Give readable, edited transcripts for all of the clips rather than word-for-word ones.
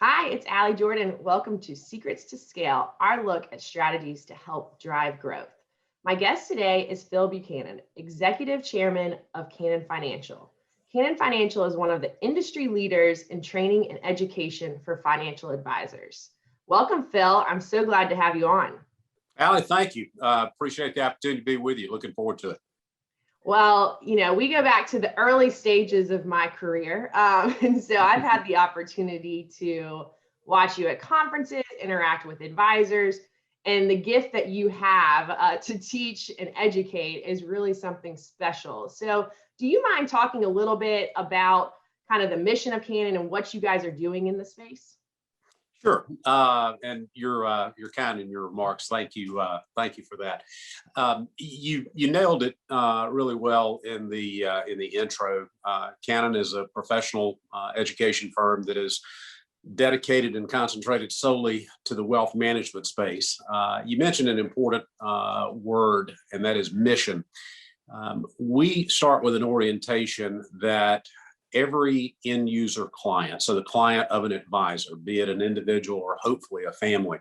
Hi, it's Alli Jordan. Welcome to Secrets to Scale, our look at strategies to help drive growth. My guest today is Phil Buchanan, Executive Chairman of Canon Financial. Canon Financial is one of the industry leaders in training and education for financial advisors. Welcome, Phil. I'm so glad to have you on. Alli, thank you. Appreciate the opportunity to be with you. Looking forward to it. Well, we go back to the early stages of my career. And so I've had the opportunity to watch you at conferences, interact with advisors, and the gift that you have to teach and educate is really something special. So do you mind talking a little bit about kind of the mission of Canon and what you guys are doing in the space? Sure. And you're kind in your remarks. Thank you. Thank you for that. You nailed it really well in the intro. Canon is a professional education firm that is dedicated and concentrated solely to the wealth management space. You mentioned an important word, and that is mission. We start with an orientation that every end user client, so the client of an advisor, be it an individual or hopefully a family,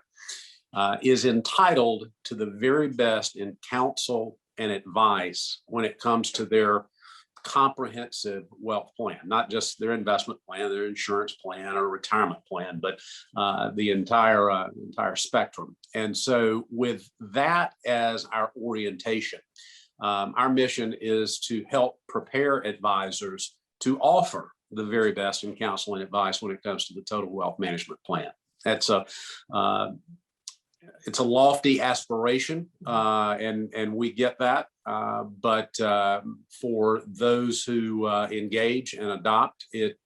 is entitled to the very best in counsel and advice when it comes to their comprehensive wealth plan, not just their investment plan, their insurance plan or retirement plan, but the entire spectrum. And so with that as our orientation, our mission is to help prepare advisors to offer the very best in counsel and advice when it comes to the total wealth management plan. It's a lofty aspiration, and we get that. But for those who engage and adopt it,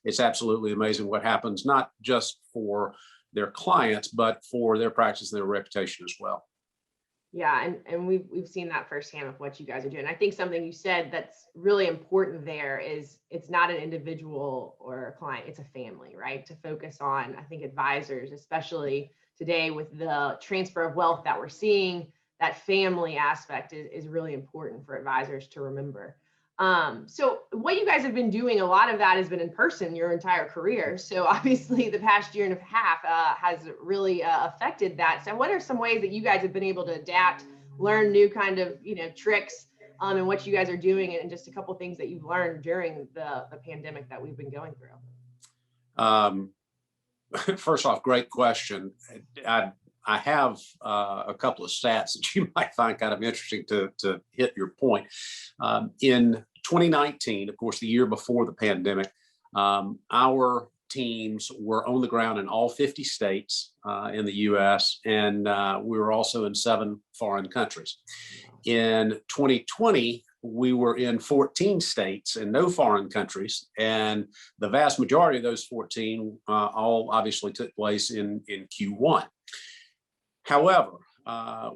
it's absolutely amazing what happens, not just for their clients, but for their practice and their reputation as well. Yeah, and we've seen that firsthand with what you guys are doing. I think something you said that's really important there is it's not an individual or a client, it's a family, right? To focus on, I think advisors, especially today with the transfer of wealth that we're seeing, that family aspect is really important for advisors to remember. So what you guys have been doing, a lot of that has been in person your entire career. So obviously the past year and a half has really affected that. So what are some ways that you guys have been able to adapt, learn new kind of, tricks and what you guys are doing, and just a couple of things that you've learned during the pandemic that we've been going through? First off, great question. I have a couple of stats that you might find kind of interesting to hit your point. In 2019, of course, the year before the pandemic, our teams were on the ground in all 50 states in the U.S., and we were also in 7 foreign countries. In 2020, we were in 14 states and no foreign countries, and the vast majority of those 14 all obviously took place in Q1. However,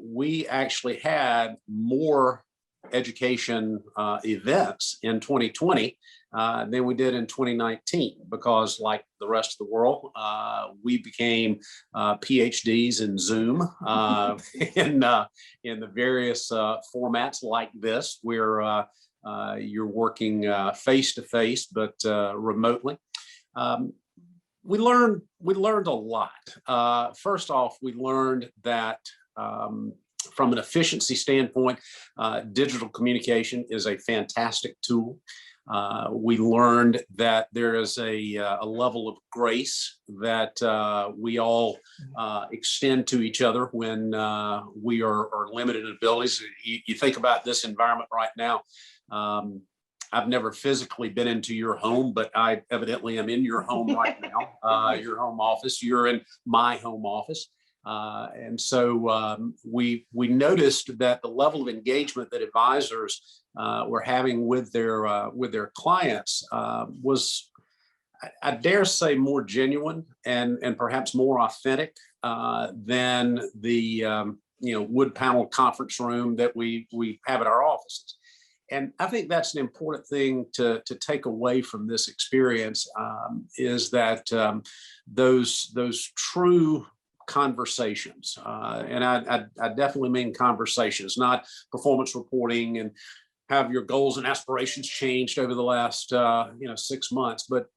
we actually had more education events in 2020 than we did in 2019, because like the rest of the world, we became PhDs in Zoom in the various formats like this, where you're working face to face but remotely. We learned a lot. First off, we learned that from an efficiency standpoint, digital communication is a fantastic tool. We learned that there is a level of grace that we all extend to each other when we are limited in abilities. You think about this environment right now. I've never physically been into your home, but I evidently am in your home right now, your home office. You're in my home office. And so we noticed that the level of engagement that advisors were having with their clients was, I dare say, more genuine and perhaps more authentic than the wood panel conference room that we have at our offices. And I think that's an important thing to take away from this experience, is that those true conversations, and I definitely mean conversations, not performance reporting and have your goals and aspirations changed over the last 6 months, but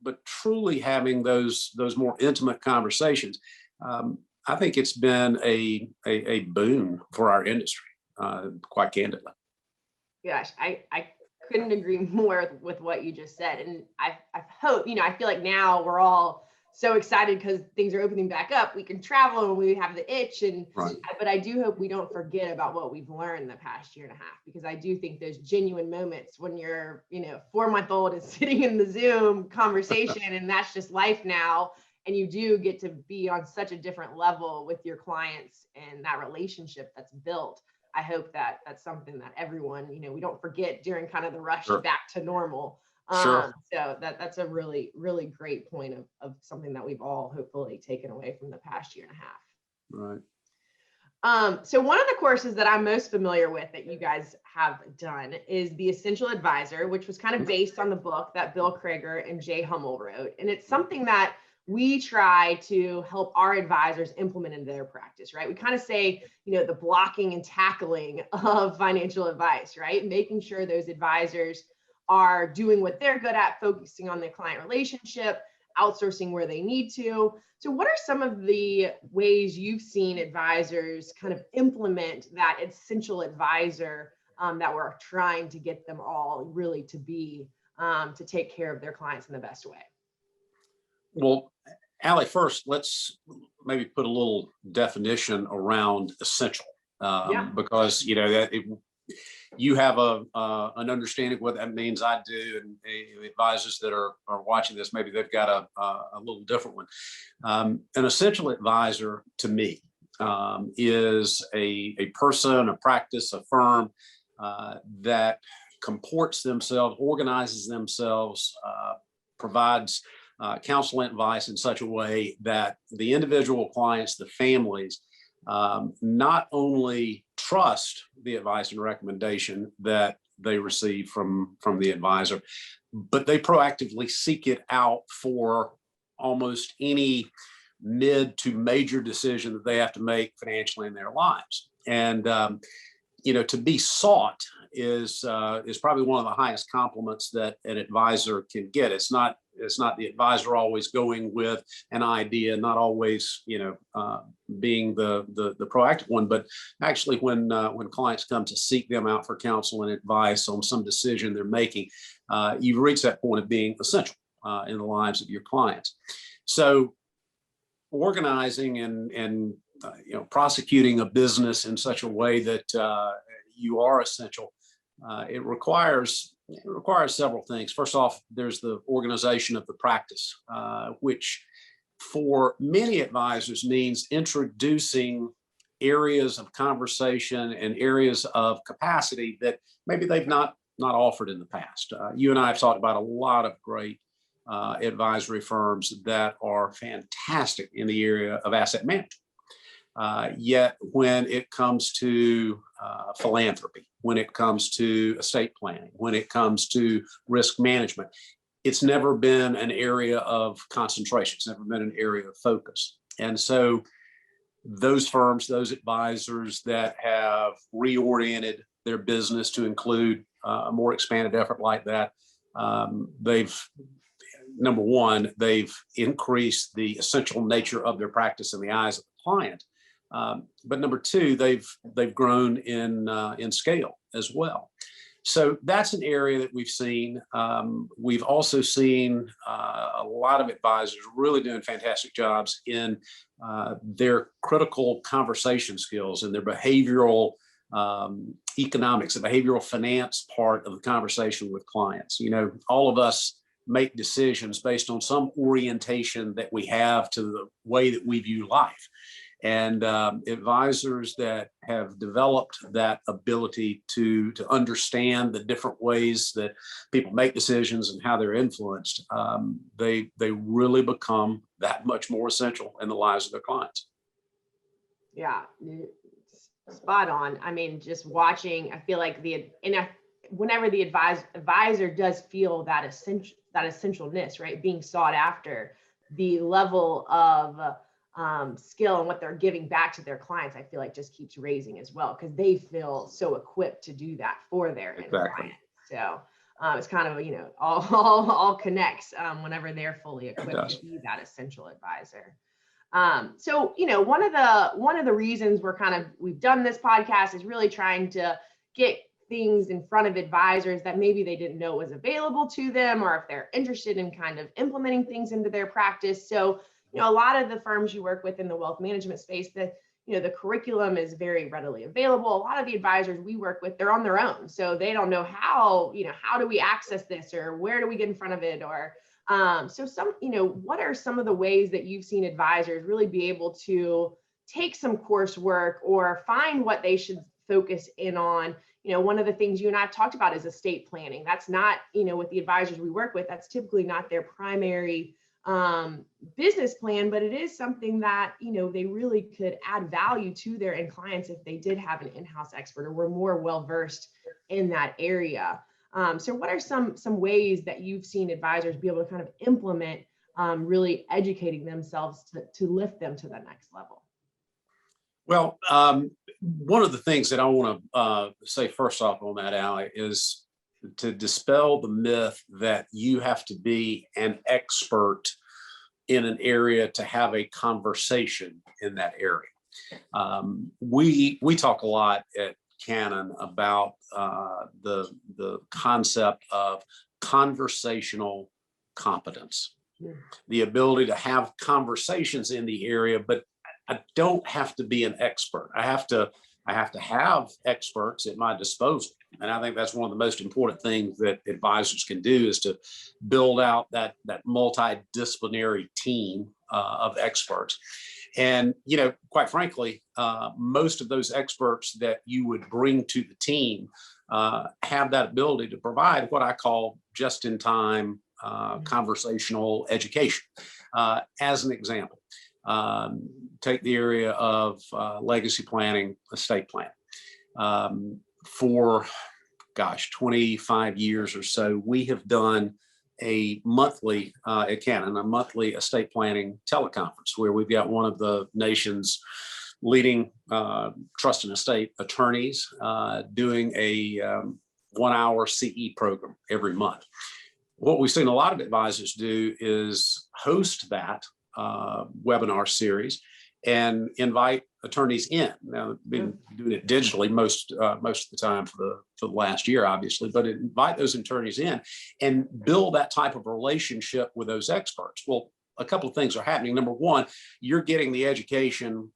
but truly having those more intimate conversations. I think it's been a boon for our industry, quite candidly. Gosh, I couldn't agree more with what you just said. And I hope, I feel like now we're all so excited because things are opening back up. We can travel and we have the itch. Right. But I do hope we don't forget about what we've learned the past year and a half, because I do think there's genuine moments when your, 4-month-old is sitting in the Zoom conversation and that's just life now. And you do get to be on such a different level with your clients and that relationship that's built. I hope that that's something that everyone, we don't forget during kind of the rush Sure. back to normal. Sure. So that's a really, really great point of something that we've all hopefully taken away from the past year and a half. Right. So one of the courses that I'm most familiar with that you guys have done is the Essential Advisor, which was kind of based on the book that Bill Krager and Jay Hummel wrote. And it's something that we try to help our advisors implement into their practice, right? We kind of say, the blocking and tackling of financial advice, right? Making sure those advisors are doing what they're good at, focusing on the client relationship, outsourcing where they need to. So what are some of the ways you've seen advisors kind of implement that essential advisor that we're trying to get them all really to be, to take care of their clients in the best way? Well, Alli, first, let's maybe put a little definition around essential, Yeah. because that you have an understanding of what that means. I do, and advisors that are watching this, maybe they've got a little different one. An essential advisor to me is a person, a practice, a firm that comports themselves, organizes themselves, provides counsel and advice in such a way that the individual clients, the families, not only trust the advice and recommendation that they receive from the advisor, but they proactively seek it out for almost any mid to major decision that they have to make financially in their lives. And to be sought is probably one of the highest compliments that an advisor can get. It's not the advisor always going with an idea, not always being the proactive one, but actually when clients come to seek them out for counsel and advice on some decision they're making, you've reached that point of being essential in the lives of your clients. So organizing and prosecuting a business in such a way that you are essential, it requires several things. First off, there's the organization of the practice, which for many advisors means introducing areas of conversation and areas of capacity that maybe they've not offered in the past. You and I have talked about a lot of great advisory firms that are fantastic in the area of asset management. Yet when it comes to philanthropy, when it comes to estate planning, when it comes to risk management, it's never been an area of concentration. It's never been an area of focus. And so those firms, those advisors that have reoriented their business to include a more expanded effort like that, number one, they've increased the essential nature of their practice in the eyes of the client. But number two, they've grown in scale as well. So that's an area that we've seen. We've also seen a lot of advisors really doing fantastic jobs in their critical conversation skills and their behavioral economics, the behavioral finance part of the conversation with clients. All of us make decisions based on some orientation that we have to the way that we view life. And advisors that have developed that ability to understand the different ways that people make decisions and how they're influenced, they really become that much more essential in the lives of their clients. Yeah, spot on. I mean, just watching, I feel like whenever the advisor does feel that essentialness, right, being sought after, the level of skill and what they're giving back to their clients, I feel like just keeps raising as well, because they feel so equipped to do that for their end client. So It's kind of, all connects whenever they're fully equipped to be that essential advisor. So, one of the reasons we've done this podcast is really trying to get things in front of advisors that maybe they didn't know was available to them, or if they're interested in kind of implementing things into their practice. So, a lot of the firms you work with in the wealth management space, the curriculum is very readily available. A lot of the advisors we work with, they're on their own. So they don't know how do we access this, or where do we get in front of it? Or what are some of the ways that you've seen advisors really be able to take some coursework or find what they should focus in on? One of the things you and I have talked about is estate planning. That's not, with the advisors we work with, that's typically not their primary business plan, but it is something that, they really could add value to their end clients if they did have an in-house expert or were more well-versed in that area. So what are some ways that you've seen advisors be able to kind of implement really educating themselves to lift them to the next level? Well, one of the things that I want to say first off on that, Alli, is to dispel the myth that you have to be an expert in an area to have a conversation in that area. We talk a lot at Canon about the concept of conversational competence, the ability to have conversations in the area, but I don't have to be an expert. I have to have experts at my disposal. And I think that's one of the most important things that advisors can do, is to build out that multidisciplinary team of experts. And, quite frankly, most of those experts that you would bring to the team have that ability to provide what I call just-in-time conversational education. As an example, take the area of legacy planning, estate plan. For 25 years or so, we have done a monthly at Canon, a monthly estate planning teleconference where we've got one of the nation's leading trust and estate attorneys doing a 1-hour CE program every month. What we've seen a lot of advisors do is host that webinar series and invite attorneys in. Now, I've been doing it digitally most of the time for the last year, obviously, but invite those attorneys in and build that type of relationship with those experts. Well, a couple of things are happening. Number one, you're getting the education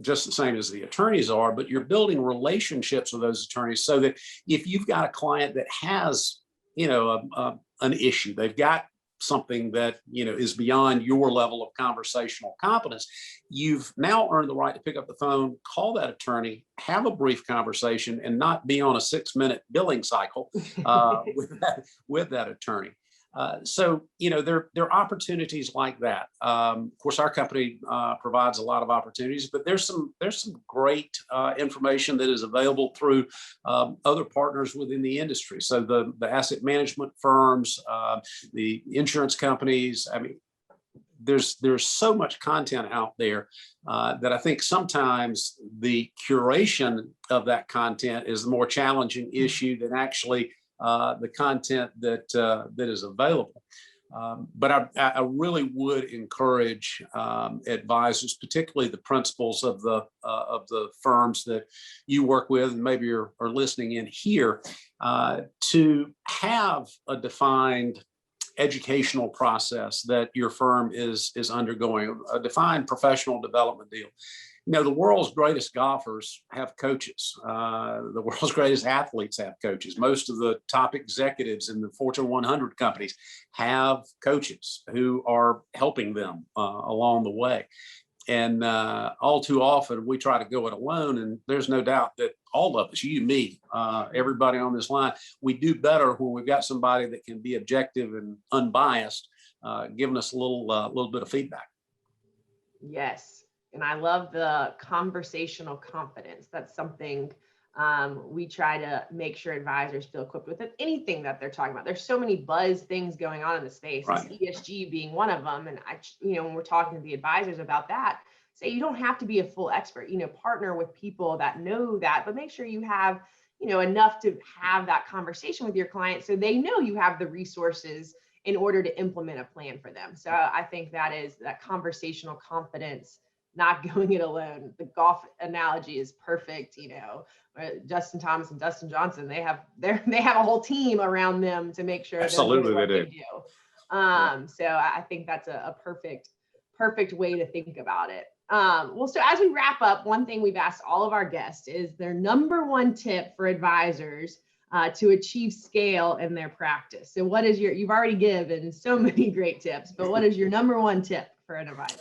just the same as the attorneys are, but you're building relationships with those attorneys so that if you've got a client that has, an issue, they've got something that is beyond your level of conversational competence, you've now earned the right to pick up the phone, call that attorney, have a brief conversation, and not be on a 6-minute billing cycle with that attorney. So there are opportunities like that. Of course, our company provides a lot of opportunities, but there's some great information that is available through other partners within the industry. So the asset management firms, the insurance companies. I mean, there's so much content out there that I think sometimes the curation of that content is the more challenging issue than actually the content that is available. But I really would encourage advisors, particularly the principals of the firms that you work with, and maybe are listening in here, to have a defined educational process that your firm is undergoing, a defined professional development deal. The world's greatest golfers have coaches. The world's greatest athletes have coaches. Most of the top executives in the Fortune 100 companies have coaches who are helping them along the way. And all too often, we try to go it alone. And there's no doubt that all of us, you, me, everybody on this line, we do better when we've got somebody that can be objective and unbiased, giving us a little bit of feedback. Yes. And I love the conversational confidence. That's something we try to make sure advisors feel equipped with anything that they're talking about. There's so many buzz things going on in the space, right. ESG being one of them. And when we're talking to the advisors about that, say you don't have to be a full expert, partner with people that know that, but make sure you have, enough to have that conversation with your client so they know you have the resources in order to implement a plan for them. So I think that is that conversational confidence, not going it alone. The golf analogy is perfect. Justin Thomas and Dustin Johnson, they have a whole team around them to make sure Absolutely they're doing what they do. they do. So I think that's a perfect way to think about it. Well, so as we wrap up, one thing we've asked all of our guests is their number one tip for advisors to achieve scale in their practice. So what is you've already given so many great tips, but what is your number one tip for an advisor?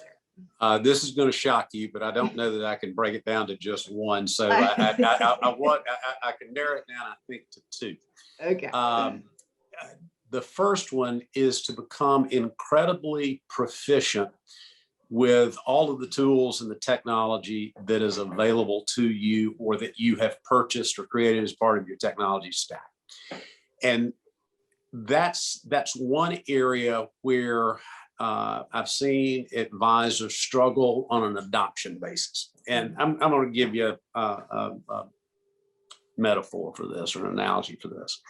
This is going to shock you, but I don't know that I can break it down to just one. So I can narrow it down, I think, to two. Okay. The first one is to become incredibly proficient with all of the tools and the technology that is available to you or that you have purchased or created as part of your technology stack. And that's one area where I've seen advisors struggle on an adoption basis. And I'm going to give you a metaphor for this, or an analogy for this.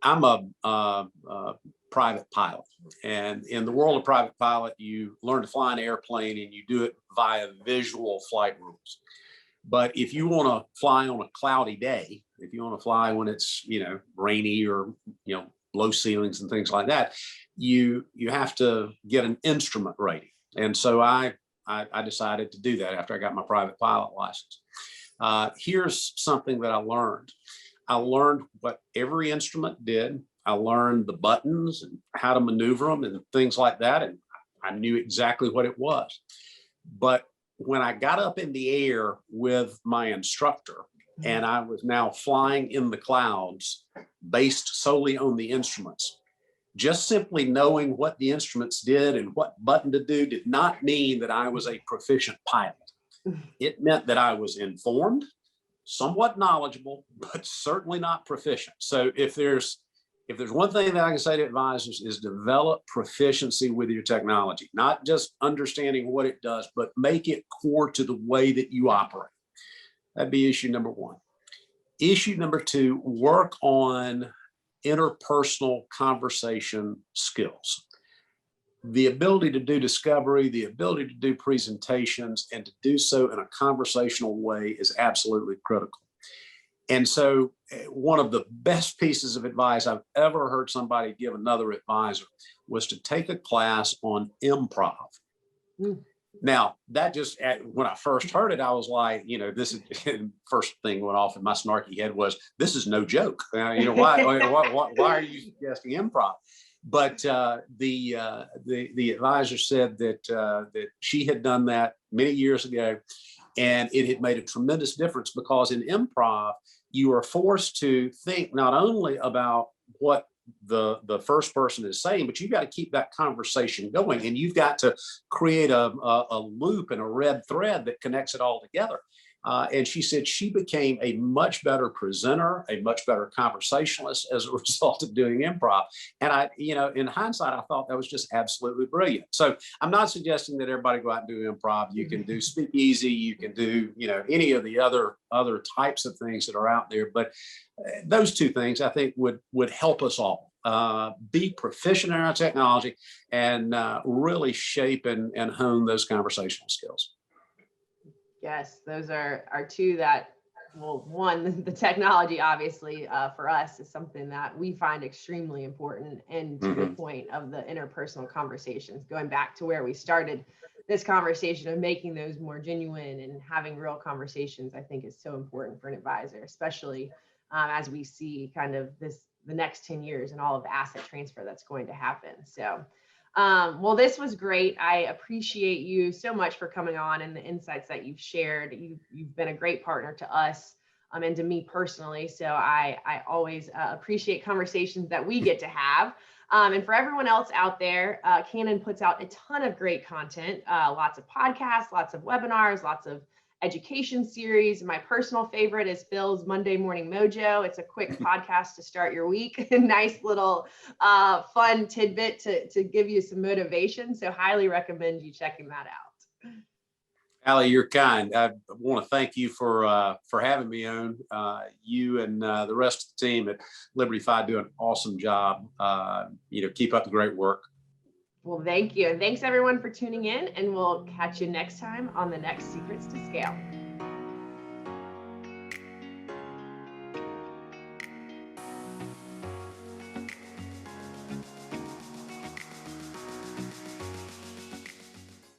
I'm a private pilot, and in the world of private pilot, you learn to fly an airplane and you do it via visual flight rules. But if you want to fly on a cloudy day, if you want to fly when it's rainy or low ceilings and things like that, you have to get an instrument rating. And so I decided to do that after I got my private pilot license. Here's something that I learned. I learned what every instrument did. I learned the buttons and how to maneuver them and things like that. And I knew exactly what it was. But when I got up in the air with my instructor and I was now flying in the clouds based solely on the instruments, just simply knowing what the instruments did and what button to do did not mean that I was a proficient pilot. It meant that I was informed, somewhat knowledgeable, but certainly not proficient. So if there's one thing that I can say to advisors is develop proficiency with your technology, not just understanding what it does, but make it core to the way that you operate. That'd be issue number one. Issue number two, work on interpersonal conversation skills. The ability to do discovery, the ability to do presentations, and to do so in a conversational way is absolutely critical. And so one of the best pieces of advice I've ever heard somebody give another advisor was to take a class on improv. Now, that just, when I first heard it, I was like, this is, first thing went off in my snarky head was, this is no joke. Why are you suggesting improv? But the advisor said that she had done that many years ago, and it had made a tremendous difference, because in improv, you are forced to think not only about what the first person is saying, but you've got to keep that conversation going, and you've got to create a loop and a red thread that connects it all together. And she said she became a much better presenter, a much better conversationalist as a result of doing improv. And in hindsight, I thought that was just absolutely brilliant. So I'm not suggesting that everybody go out and do improv. You can do speakeasy, you can do, any of the other types of things that are out there. But those two things, I think, would help us all be proficient in our technology and really shape and hone those conversational skills. Yes, those are two that, well, one, the technology obviously for us is something that we find extremely important. And to the point of the interpersonal conversations, going back to where we started this conversation of making those more genuine and having real conversations, I think is so important for an advisor, especially as we see kind of the next 10 years and all of the asset transfer that's going to happen. So well, this was great. I appreciate you so much for coming on and the insights that you've shared. You've been a great partner to us and to me personally. So I always appreciate conversations that we get to have. And for everyone else out there, Canon puts out a ton of great content, lots of podcasts, lots of webinars, lots of education series. My personal favorite is Phil's Monday Morning Mojo. It's a quick podcast to start your week. Nice little fun tidbit to give you some motivation. So highly recommend you checking that out. Alli, you're kind. I want to thank you for having me on. You and the rest of the team at Liberty Fi do an awesome job. Keep up the great work. Well, thank you. And thanks everyone for tuning in, and we'll catch you next time on the next Secrets to Scale.